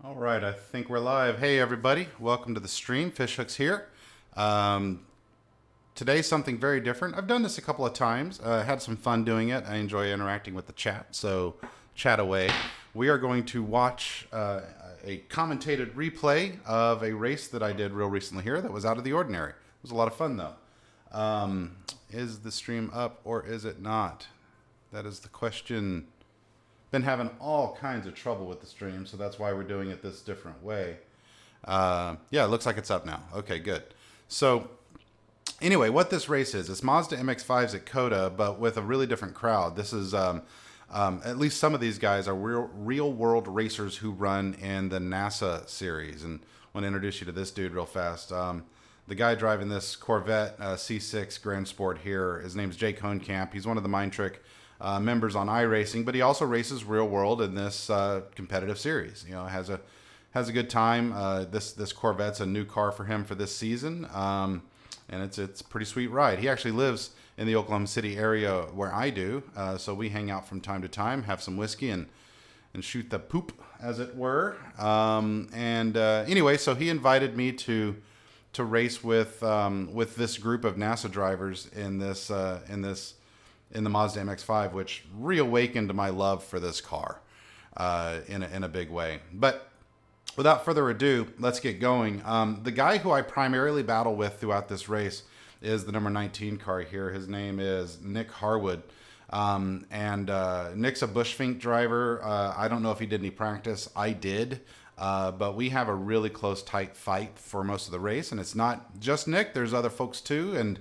All right, I think we're live. Hey, everybody. Welcome to the stream. Fishhooks here. Um, Today, something very different. I've done this a couple of times. Had some fun doing it. I enjoy interacting with the chat, so chat away. We are going to watch a commentated replay of a race that I did real recently here that was out of the ordinary. It was a lot of fun, though. Is the stream up or is it not? That is the question. Been having all kinds of trouble with the stream, so that's why we're doing it this different way. Yeah, it looks like it's up now. Okay, good. So anyway, what this race is, it's Mazda MX-5s at COTA, but with a really different crowd. This is, at least some of these guys are real world racers who run in the NASA series. And I want to introduce you to this dude real fast. The guy driving this Corvette C6 Grand Sport here, his name's Jake Hoenkamp. He's one of the Mindtrick members on iRacing, but he also races real world in this competitive series. You know, has a good time. This Corvette's a new car for him for this season, and it's a pretty sweet ride. He actually lives in the Oklahoma City area where I do, so we hang out from time to time, have some whiskey, and shoot the poop, as it were. Anyway, so he invited me to race with this group of NASA drivers in the Mazda MX-5, which reawakened my love for this car in a big way. But without further ado, let's get going. The guy who I primarily battle with throughout this race is the number 19 car here. His name is Nick Harwood. Nick's a Bushfink driver. I don't know if he did any practice. I did. But we have a really close, tight fight for most of the race. And it's not just Nick. There's other folks too. And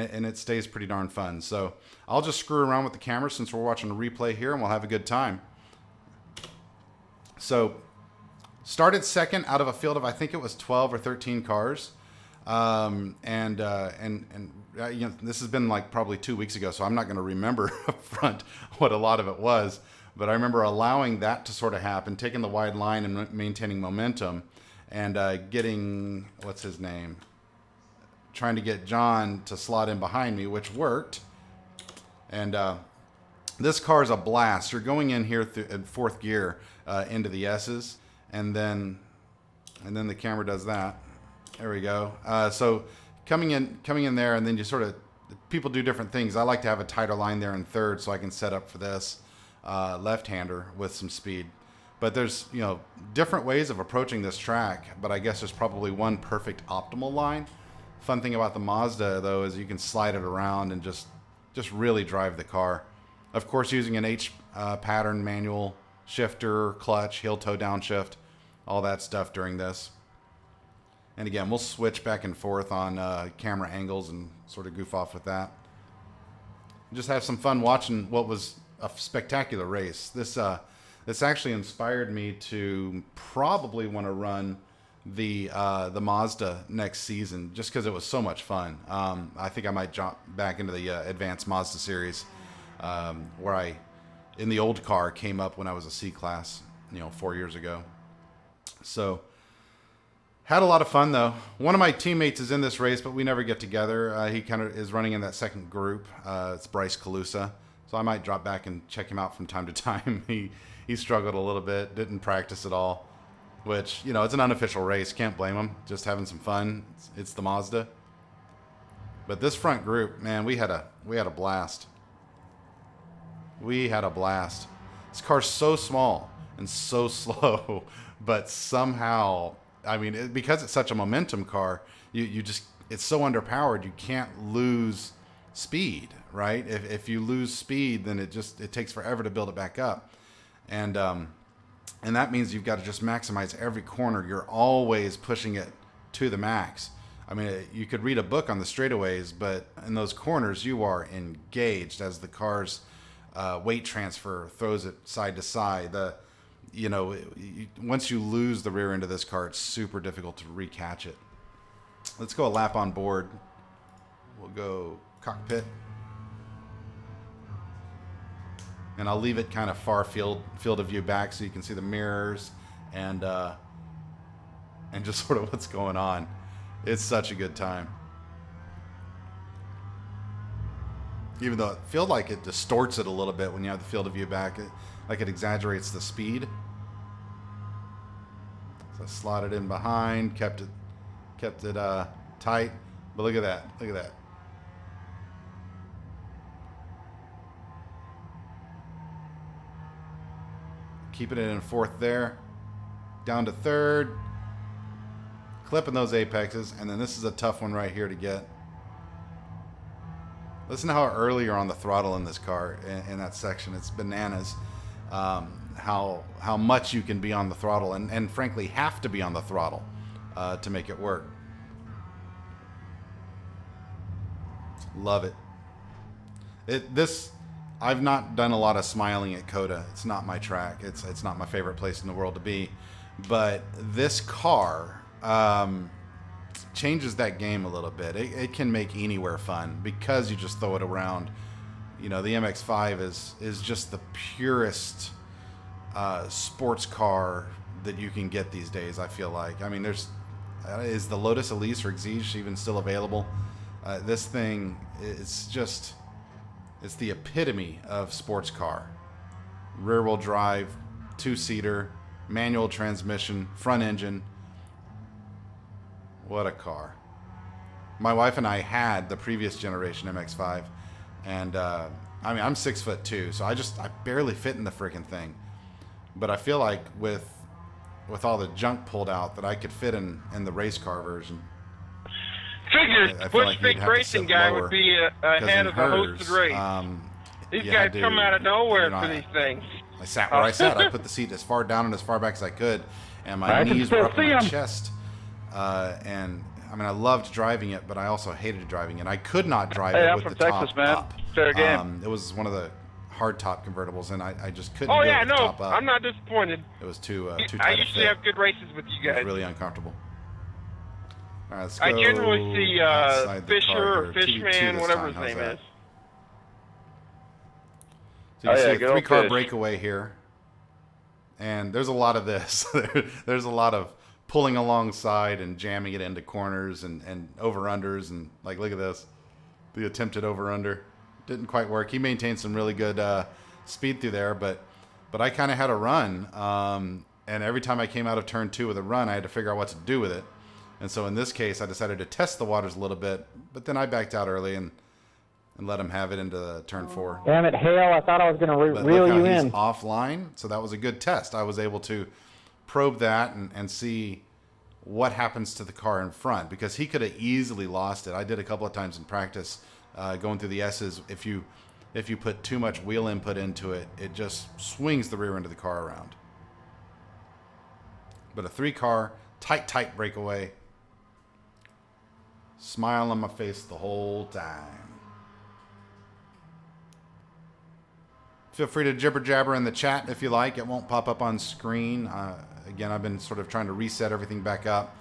it stays pretty darn fun. So I'll just screw around with the camera since we're watching a replay here, and we'll have a good time. So started second out of a field of, I think it was 12 or 13 cars. You know, this has been like probably 2 weeks ago, so I'm not going to remember up front what a lot of it was. But I remember allowing that to sort of happen, taking the wide line and maintaining momentum, and getting, what's his name? Trying to get John to slot in behind me, which worked. And this car is a blast. You're going in here in fourth gear into the S's, and then the camera does that. There we go. So coming in there, and then you sort of, people do different things. I like to have a tighter line there in third, so I can set up for this left-hander with some speed. But there's, you know, different ways of approaching this track. But I guess there's probably one perfect optimal line. Fun thing about the Mazda, though, is you can slide it around and just really drive the car. Of course, using an H pattern manual shifter, clutch, heel toe downshift, all that stuff during this. And again, we'll switch back and forth on camera angles and sort of goof off with that. Just have some fun watching what was a spectacular race. This actually inspired me to probably want to run the Mazda next season, just because it was so much fun. I think I might jump back into the advanced Mazda series, where I, in the old car, came up when I was a C-Class, 4 years ago. So had a lot of fun, though. One of my teammates is in this race, but we never get together. He kind of is running in that second group. It's Bryce Calusa, so I might drop back and check him out from time to time. He struggled a little bit, didn't practice at all. Which, it's an unofficial race. Can't blame them. Just having some fun. It's the Mazda. But this front group, man, we had a blast. We had a blast. This car's so small and so slow, but somehow, because it's such a momentum car, you just, it's so underpowered, you can't lose speed, right? If you lose speed, then it takes forever to build it back up. And that means you've got to just maximize every corner. You're always pushing it to the max. You could read a book on the straightaways, but in those corners, you are engaged as the car's weight transfer throws it side to side. Once you lose the rear end of this car, it's super difficult to recatch it. Let's go a lap on board. We'll go cockpit. And I'll leave it kind of far field of view back so you can see the mirrors and just sort of what's going on. It's such a good time. Even though I feel like it distorts it a little bit when you have the field of view back, like it exaggerates the speed. So I slotted in behind, kept it tight. But look at that. Look at that. Keeping it in fourth there. Down to third. Clipping those apexes. And then this is a tough one right here to get. Listen to how early you're on the throttle in this car in that section. It's bananas. How much you can be on the throttle and frankly have to be on the throttle to make it work. Love it. I've not done a lot of smiling at COTA. It's not my track. It's not my favorite place in the world to be. But this car changes that game a little bit. It can make anywhere fun because you just throw it around. You know, the MX-5 is just the purest sports car that you can get these days, I feel like. I mean, is the Lotus Elise or Exige even still available? This thing is just, it's the epitome of sports car. Rear-wheel drive, two-seater, manual transmission, front engine. What a car. My wife and I had the previous generation MX-5, and I mean, I'm 6'2", so I barely fit in the freaking thing. But I feel like with all the junk pulled out that I could fit in the race car version. Figured Bush Big Racing guy would be ahead of the hosted race. These guys come out of nowhere for these things. I sat where I sat. I put the seat as far down and as far back as I could, and my knees were up on my chest. And I mean, I loved driving it, but I also hated driving it. I could not drive it with the top up. Fair game. It was one of the hard top convertibles, and I just couldn't. Oh yeah, the top up. I'm not disappointed. It was too tight. I usually have good races with you guys. It was really uncomfortable. All right, let's go. I generally see Fisher or Fishman, whatever his name is. So you see a 3-car breakaway here, and there's a lot of this. There's a lot of pulling alongside and jamming it into corners and over-unders, and like, look at this. The attempted over-under didn't quite work. He maintained some really good speed through there, but I kind of had a run, and every time I came out of turn 2 with a run, I had to figure out what to do with it. And so in this case, I decided to test the waters a little bit, but then I backed out early and let him have it into turn 4. Damn it, Hale! I thought I was going to reel you in. He's offline, so that was a good test. I was able to probe that and see what happens to the car in front, because he could have easily lost it. I did a couple of times in practice going through the S's. If you put too much wheel input into it, it just swings the rear end of the car around. But a 3-car, tight breakaway. Smile on my face the whole time. Feel free to jibber jabber in the chat if you like. It won't pop up on screen. Again, I've been sort of trying to reset everything back up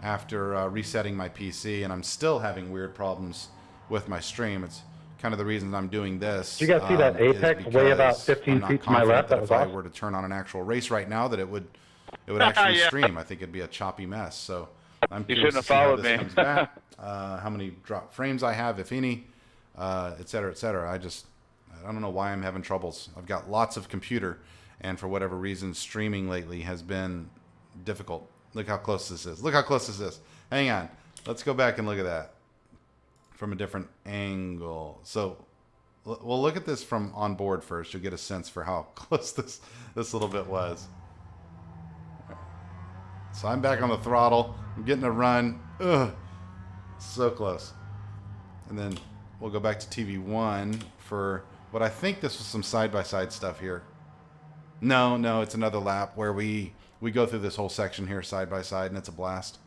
after resetting my PC, and I'm still having weird problems with my stream. It's kind of the reason I'm doing this. Did you guys see that apex way about 15 feet to my left? That if I were to turn on an actual race right now, that it would actually stream. I think it'd be a choppy mess. So I'm curious to see how this comes back. How many drop frames I have, if any, et cetera, et cetera. I don't know why I'm having troubles. I've got lots of computer, and for whatever reason, streaming lately has been difficult. Look how close this is. Look how close this is. Hang on. Let's go back and look at that from a different angle. So we'll look at this from on board first. You'll get a sense for how close this little bit was. So I'm back on the throttle. I'm getting a run. Ugh. So close. And then we'll go back to TV1 for what I think this was some side-by-side stuff here. No, it's another lap where we go through this whole section here side-by-side, and it's a blast.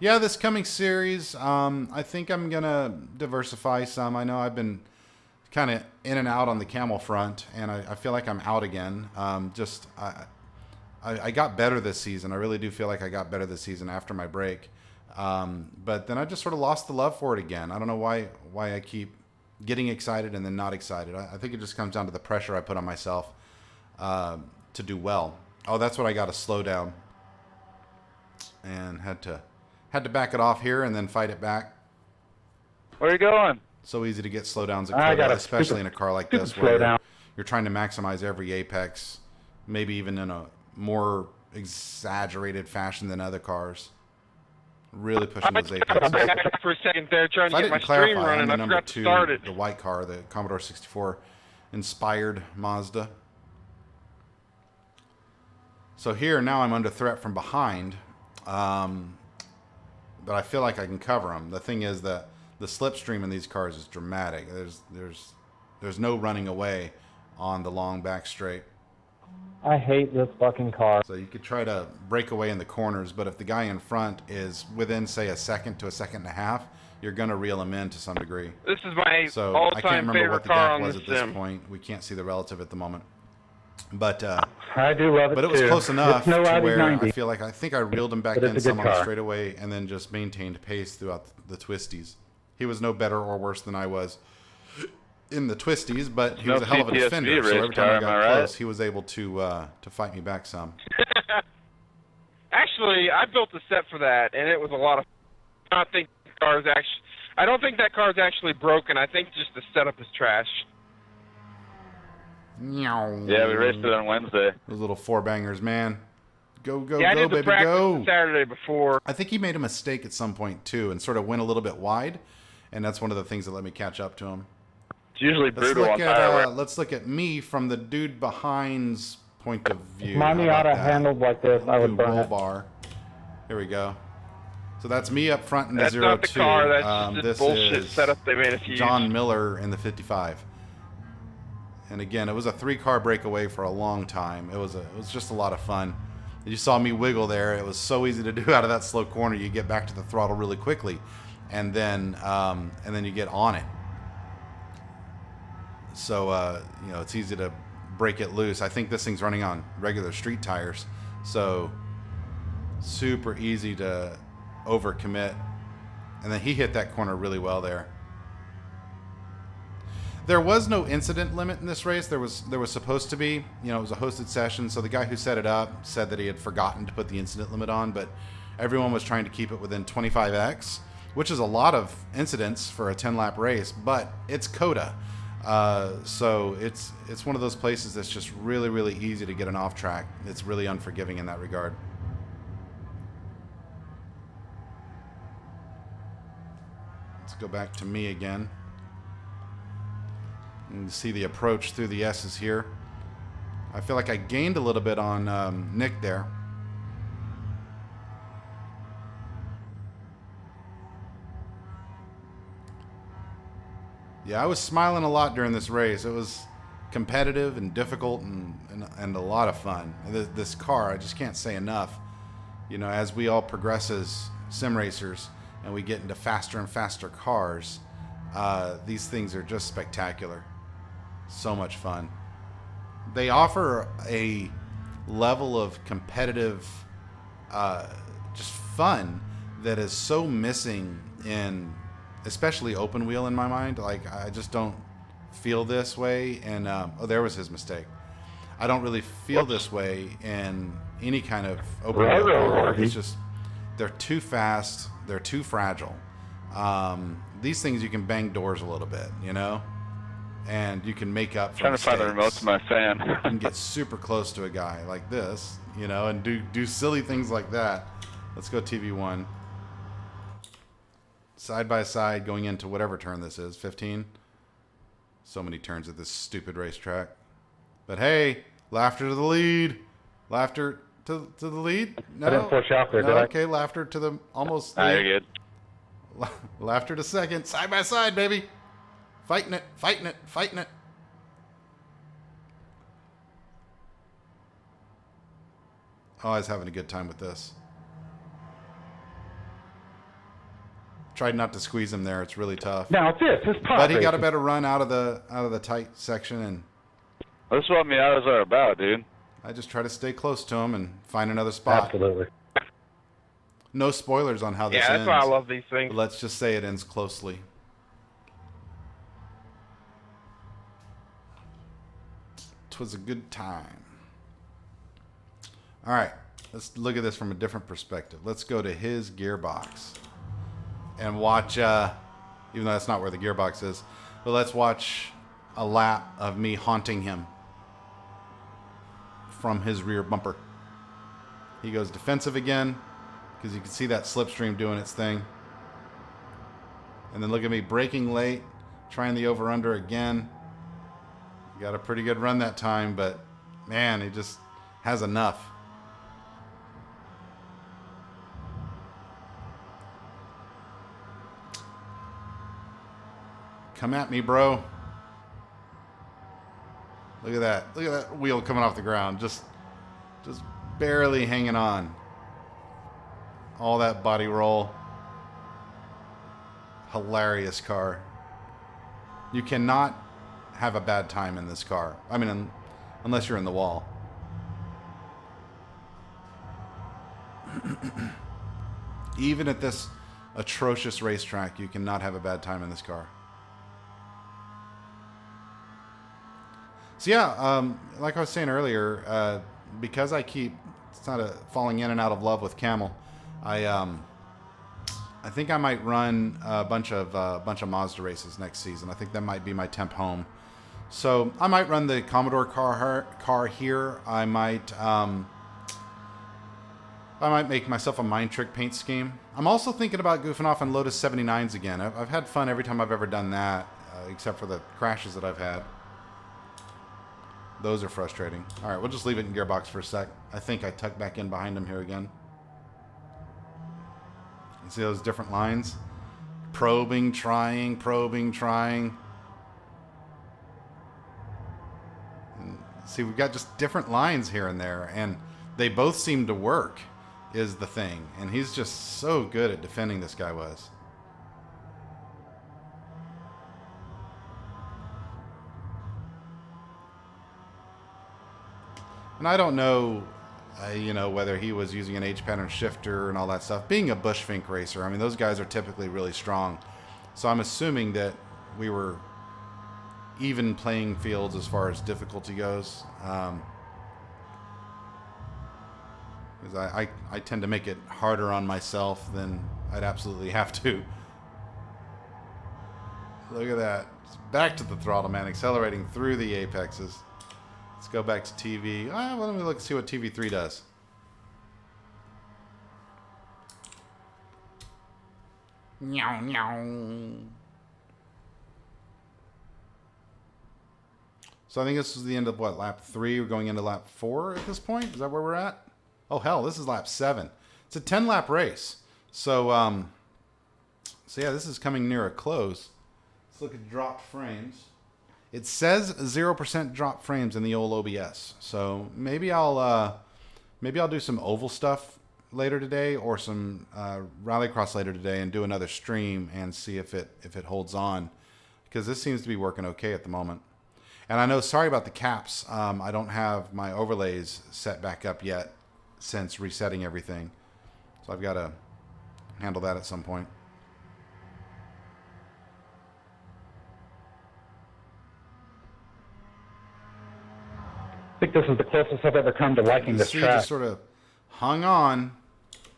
Yeah, this coming series, I think I'm going to diversify some. I know I've been kind of in and out on the camel front, and I feel like I'm out again. I got better this season. I really do feel like I got better this season after my break. But then I just sort of lost the love for it again. I don't know why I keep getting excited and then not excited. I think it just comes down to the pressure I put on myself to do well. Oh, that's what I got to slow down. and had to back it off here and then fight it back. Where are you going? So easy to get slowdowns at Coda, especially in a car like this where you're trying to maximize every apex, maybe even in a more exaggerated fashion than other cars. Really pushing those apexes. For a second there, trying to get my stream running. I forgot to start it. The white car, the Commodore 64 inspired Mazda. So here now I'm under threat from behind, but I feel like I can cover them. The thing is that the slipstream in these cars is dramatic. There's no running away on the long back straight. I hate this fucking car. So you could try to break away in the corners, but if the guy in front is within, say, a second to a second and a half, you're going to reel him in to some degree. This is my so all-time I can't remember what the car gap was at this point. We can't see the relative at the moment. But I do love it, but it was too. close enough no to where 90. I think I reeled him back in some on the straightaway and then just maintained pace throughout the twisties. He was no better or worse than I was in the twisties, but he was a hell of a defender. So every time I got close, he was able to fight me back some. Actually, I built a set for that, and it was a lot of fun. I don't think that car is actually broken. I think just the setup is trash. Yeah, we raced it on Wednesday. Those little four bangers, man. Go, I did the baby, practice go. the Saturday before. I think he made a mistake at some point, too, and sort of went a little bit wide, and that's one of the things that let me catch up to him. It's usually brutal on tire. Let's look at me from the dude behind's point of view. My Miata handled like this, I would burn it. Bar. Here we go. So that's me up front in the That's 02. not the car. That's just this bullshit is setup they made a few. John Miller in the 55. And again, it was a 3-car breakaway for a long time. It was just a lot of fun. You saw me wiggle there. It was so easy to do out of that slow corner. You get back to the throttle really quickly, and then you get on it. So it's easy to break it loose. I think this thing's running on regular street tires, so super easy to overcommit. And then he hit that corner really well there. There was no incident limit in this race. There was supposed to be. It was a hosted session, so the guy who set it up said that he had forgotten to put the incident limit on, but everyone was trying to keep it within 25x, which is a lot of incidents for a 10-lap race, but it's Coda. So it's one of those places that's just really, really easy to get an off track. It's really unforgiving in that regard. Let's go back to me again. You can see the approach through the S's here. I feel like I gained a little bit on Nick there. Yeah, I was smiling a lot during this race. It was competitive and difficult and a lot of fun. This car, I just can't say enough. As we all progress as sim racers and we get into faster and faster cars, these things are just spectacular. So much fun. They offer a level of competitive just fun that is so missing in especially open wheel in my mind. Like, I just don't feel this way. And there was his mistake. I don't really feel this way in any kind of open wheel car. It's just they're too fast. They're too fragile. These things you can bang doors a little bit, and you can make up for trying mistakes. To find the remote to my fan. You can get super close to a guy like this, and do silly things like that. Let's go TV1. Side by side going into whatever turn this is, 15. So many turns at this stupid racetrack. But hey, laughter to the lead. Laughter to the lead? No. I didn't push out there, did I? Okay, laughter to the almost Nah, lead. you're good. Laughter to second. Side by side, baby. Fighting it, fighting it, fighting it. Oh, I was having a good time with this. Tried not to squeeze him there. It's really tough. Now this is pop But he got a racing. better run out of the tight section, and This is what Miatas are about, dude. I just try to stay close to him and find another spot. Absolutely. No spoilers on how this Yeah, ends. that's why I love these things. But let's just say it ends closely. It was a good time. All right, let's look at this from a different perspective. Let's go to his gearbox and watch, even though that's not where the gearbox is, but let's watch a lap of me haunting him from his rear bumper. He goes defensive again because you can see that slipstream doing its thing. And then look at me braking late, trying the over-under again. Got a pretty good run that time, but man, he just has enough. Come at me, bro. Look at that. Look at that wheel coming off the ground. Just barely hanging on. All that body roll. Hilarious car. You cannot have a bad time in this car. I mean, unless you're in the wall. Even at this atrocious racetrack, you cannot have a bad time in this car. So yeah, like I was saying earlier, because I keep falling in and out of love with Camel, I think I might run a bunch of Mazda races next season. I think that might be my temp home. So I might run the Commodore car here. I might make myself a mind trick paint scheme. I'm also thinking about goofing off on Lotus 79s again. I've had fun every time I've ever done that, except for the crashes that I've had. Those are frustrating. All right, we'll just leave it in gearbox for a sec. I think I tucked back in behind him here again. You see those different lines? Probing, trying, probing, trying. And see, we've got just different lines here and there, and they both seem to work, is the thing. And he's just so good at defending, this guy was. And I don't know, whether he was using an H-pattern shifter and all that stuff. Being a bush fink racer, I mean, those guys are typically really strong. So I'm assuming that we were even playing fields as far as difficulty goes. Because I tend to make it harder on myself than I'd absolutely have to. Look at that. It's back to the throttle, man. Accelerating through the apexes. Let's go back to TV. Well, let me look and see what TV3 does. Meow, meow. So I think this is the end of what, lap 3? We're going into lap 4 at this point? Is that where we're at? Oh, hell, this is lap 7. It's a 10-lap race. So yeah, this is coming near a close. Let's look at dropped frames. It says 0% drop frames in the old OBS, so maybe I'll do some oval stuff later today, or some rallycross later today, and do another stream and see if it holds on, because this seems to be working okay at the moment. And I know, sorry about the caps, I don't have my overlays set back up yet since resetting everything, so I've got to handle that at some point. I think this is the closest I've ever come to liking this track. Just sort of hung on.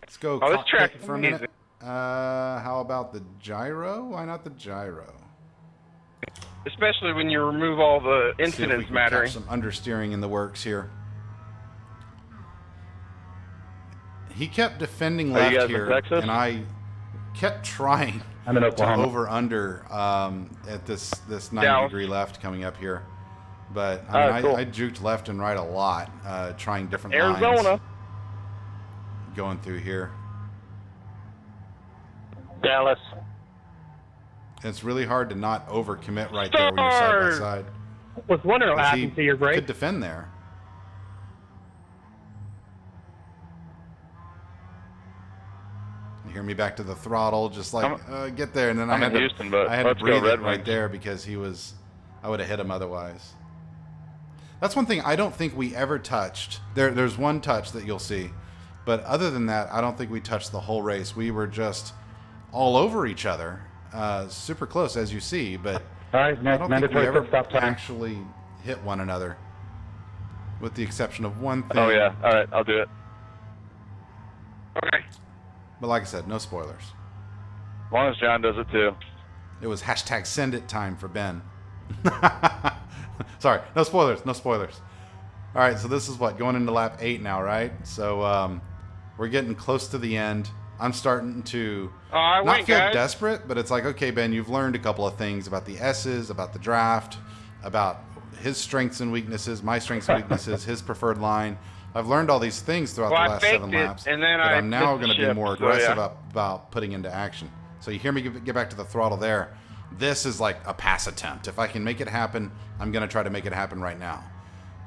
Let's go. Oh, this track for a minute. How about the gyro? Why not the gyro? Especially when you remove all the incidents mattering. Some understeering in the works here. He kept defending left here, and I kept trying to over-under at this 90-degree left coming up here. But I mean, I juked left and right a lot, trying different lines going through here. Dallas. It's really hard to not overcommit right there when you're side by side. I was wondering what happened to your brake. Could defend there. You hear me back to the throttle, just like get there, and then I had to breathe it right there because I would have hit him otherwise. That's one thing I don't think we ever touched. There's one touch that you'll see, but other than that, I don't think we touched the whole race. We were just all over each other, super close as you see, but I don't think we ever actually hit one another, with the exception of one thing. Oh yeah, all right, I'll do it. Okay. But like I said, no spoilers. As long as John does it too. It was hashtag send it time for Ben. Sorry, no spoilers, no spoilers. All right, so this is what, going into lap 8 now, right? So we're getting close to the end. I'm starting to not feel desperate, but it's like, okay, Ben, you've learned a couple of things about the S's, about the draft, about his strengths and weaknesses, my strengths and weaknesses, his preferred line. I've learned all these things throughout the last 7 laps, and then but I'm now going to be more aggressive so, about putting into action. So you hear me get back to the throttle there. This is like a pass attempt. If I can make it happen, I'm going to try to make it happen right now.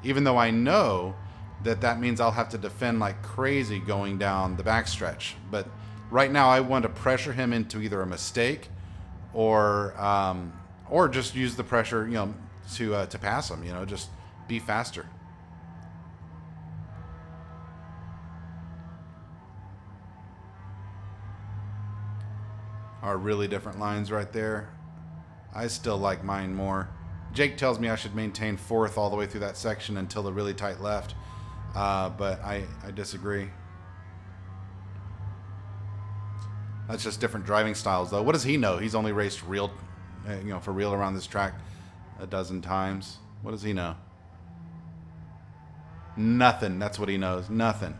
Even though I know that means I'll have to defend like crazy going down the backstretch. But right now I want to pressure him into either a mistake or just use the pressure, to pass him, just be faster. Are really different lines right there. I still like mine more. Jake tells me I should maintain 4th all the way through that section until the really tight left, but I disagree. That's just different driving styles, though. What does he know? He's only raced real, for real around this track a dozen times. What does he know? Nothing. That's what he knows. Nothing.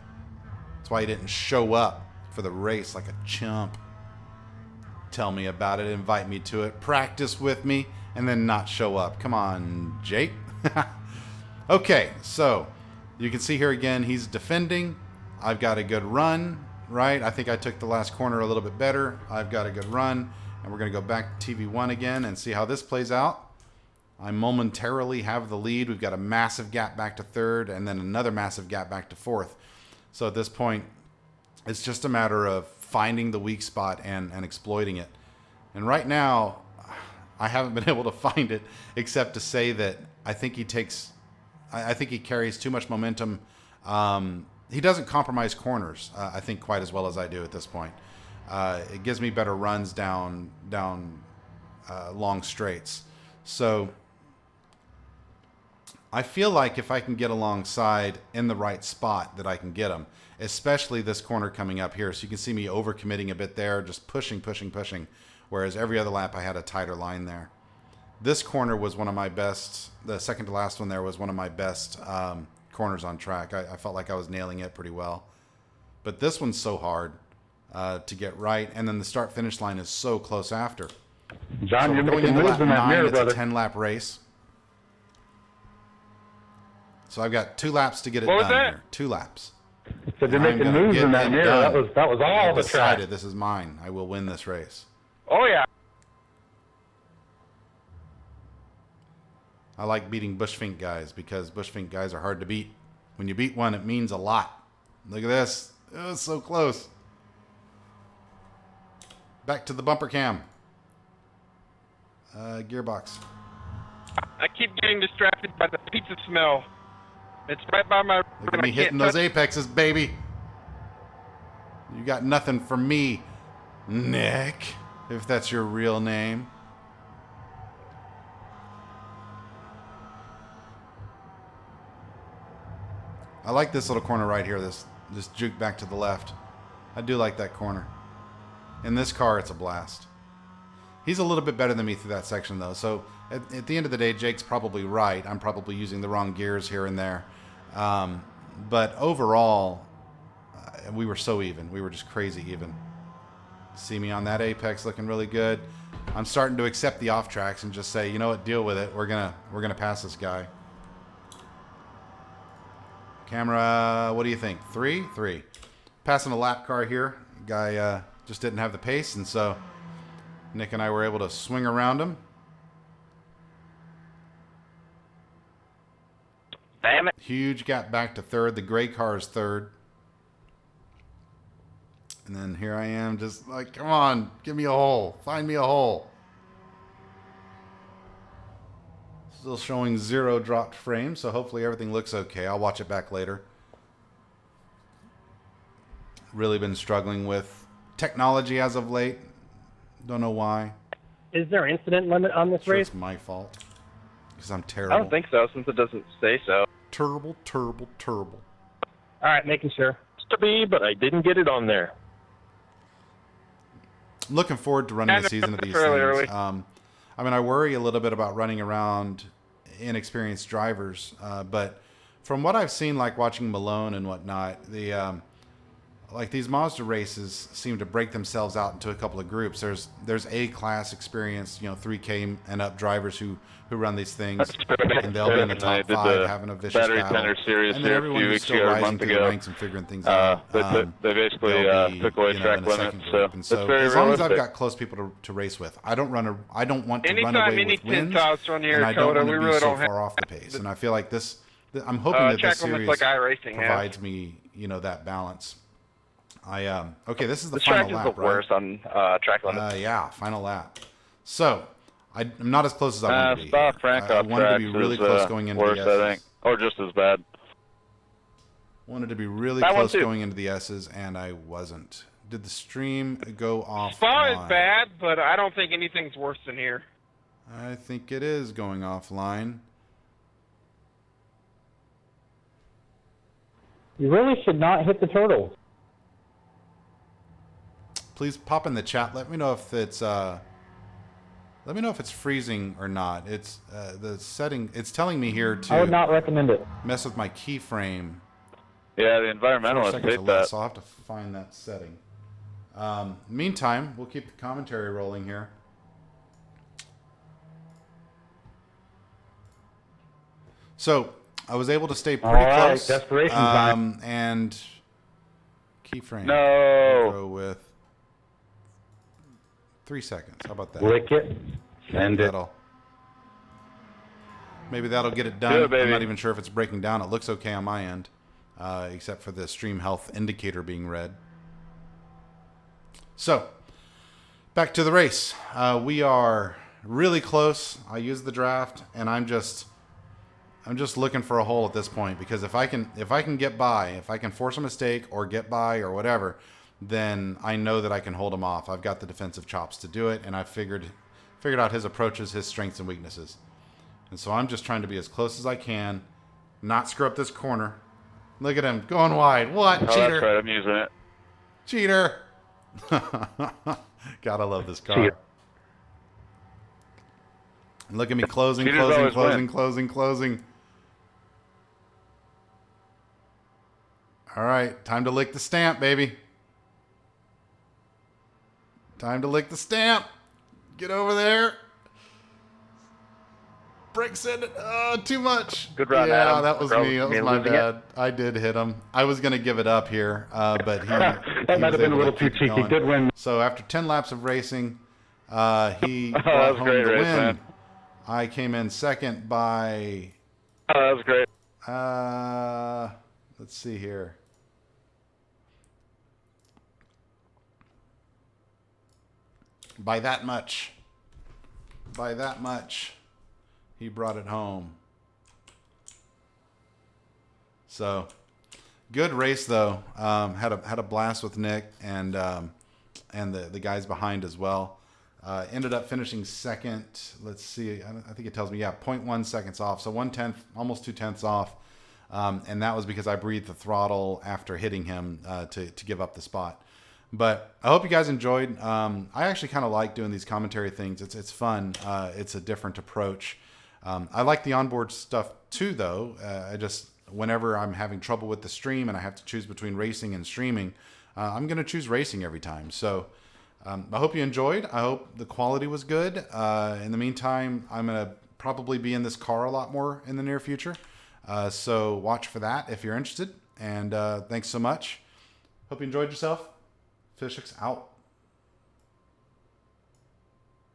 That's why he didn't show up for the race like a chump. Tell me about it, invite me to it, practice with me, and then not show up. Come on, Jake. Okay, so you can see here again, he's defending. I've got a good run, right? I think I took the last corner a little bit better. I've got a good run, and we're going to go back to TV1 again and see how this plays out. I momentarily have the lead. We've got a massive gap back to 3rd, and then another massive gap back to 4th. So at this point, it's just a matter of finding the weak spot and exploiting it. And right now, I haven't been able to find it, except to say that I think he carries too much momentum. He doesn't compromise corners, I think, quite as well as I do at this point. It gives me better runs down long straights. So I feel like if I can get alongside in the right spot that I can get him, especially this corner coming up here. So you can see me overcommitting a bit there, just pushing, whereas every other lap I had a tighter line there. This corner was one of my best, the second to last one there was one of my best corners on track. I felt like I was nailing it pretty well. But this one's so hard to get right, and then the start-finish line is so close after. John, so you're going making into moves lap in that 9, mirror, it's brother. a 10-lap race. So I've got 2 laps to get it done here. 2 laps. So you're making moves in that mirror. That was all the track. This is mine. I will win this race. Oh, yeah. I like beating Bushfink guys because Bushfink guys are hard to beat. When you beat one, it means a lot. Look at this. It was so close. Back to the bumper cam. Gearbox. I keep getting distracted by the pizza smell. It's right by my... Look at me hitting those apexes, baby. You got nothing from me, Nick, if that's your real name. I like this little corner right here, this juke back to the left. I do like that corner. In this car, it's a blast. He's a little bit better than me through that section, though. So at the end of the day, Jake's probably right. I'm probably using the wrong gears here and there. But overall, we were so even. We were just crazy even. See me on that apex looking really good. I'm starting to accept the off tracks and just say, you know what, deal with it. We're gonna pass this guy. Camera, what do you think? 3? 3. Passing a lap car here. Guy just didn't have the pace, and so Nick and I were able to swing around him. Damn it. Huge gap back to 3rd. The gray car is 3rd. And then here I am just like, come on, give me a hole. Find me a hole. Still showing 0 dropped frames, so hopefully everything looks okay. I'll watch it back later. Really been struggling with technology as of late. Don't know why. Is there an incident limit on this race? It's my fault. Because I'm terrible. I don't think so, since it doesn't say so. Terrible. All right, making sure. to be, but I didn't get it on there. I'm looking forward to running the season of these things. I mean, I worry a little bit about running around inexperienced drivers, but from what I've seen, like watching Malone and whatnot, like these Mazda races seem to break themselves out into a couple of groups. There's A-class experienced, 3K and up drivers who run these things, and they'll be in the top 5 having a vicious battle. Series and then everyone who's still rising through the ranks and figuring things out. They basically took away track limits, so and so as long as I've got close people to race with, I don't want to run away with wins, and I don't want to be so far off the pace. And I feel like this. I'm hoping that this series provides me, that balance. Okay, this is the final lap, right? The worst on track limits. Yeah, final lap. So, I'm not as close as I wanted to be. I wanted to be really close going into worse, the S's. I think, or just as bad. Wanted to be really close going into the S's, and I wasn't. Did the stream go off? Spa is bad, but I don't think anything's worse than here. I think it is going offline. You really should not hit the turtle. Please pop in the chat. Let me know if it's freezing or not. It's the setting. It's telling me here to. I would not recommend it. Mess with my keyframe. Yeah, the environmentalists hate that. So I'll have to find that setting. Meantime, we'll keep the commentary rolling here. So I was able to stay pretty close. Desperation time. And keyframe. No. Go with 3 seconds. How about that? Lick it. Send it. Maybe that'll get it done. I'm not even sure if it's breaking down. It looks okay on my end, except for the stream health indicator being red. So, back to the race. We are really close. I used the draft, and I'm just looking for a hole at this point, because if I can get by, if I can force a mistake or get by or whatever, then I know that I can hold him off. I've got the defensive chops to do it, and I figured out his approaches, his strengths and weaknesses. And so I'm just trying to be as close as I can, not screw up this corner. Look at him going wide. What? Cheater. That's right, I'm using it. Cheater. Gotta love this car. Cheater. Look at me closing. All right, time to lick the stamp, baby. Time to lick the stamp. Get over there. Brakes in it. Oh, too much. Good run, yeah, Adam. That was me. That was my bad. I did hit him. I was going to give it up here, but that might have been a little too cheeky. Good win. So after 10 laps of racing, he brought home the win. Man. I came in second by... Oh, that was great. Let's see here. By that much. He brought it home. So, good race though. Had a blast with Nick and the guys behind as well. Ended up finishing second. Let's see. I think it tells me 0.1 seconds off. So 1/10, almost 2/10 off. And that was because I breathed the throttle after hitting him to give up the spot. But I hope you guys enjoyed. I actually kind of like doing these commentary things. It's fun. It's a different approach. I like the onboard stuff too, though. Whenever I'm having trouble with the stream and I have to choose between racing and streaming, I'm going to choose racing every time. So I hope you enjoyed. I hope the quality was good. In the meantime, I'm going to probably be in this car a lot more in the near future. So watch for that if you're interested. And thanks so much. Hope you enjoyed yourself. Fishix out.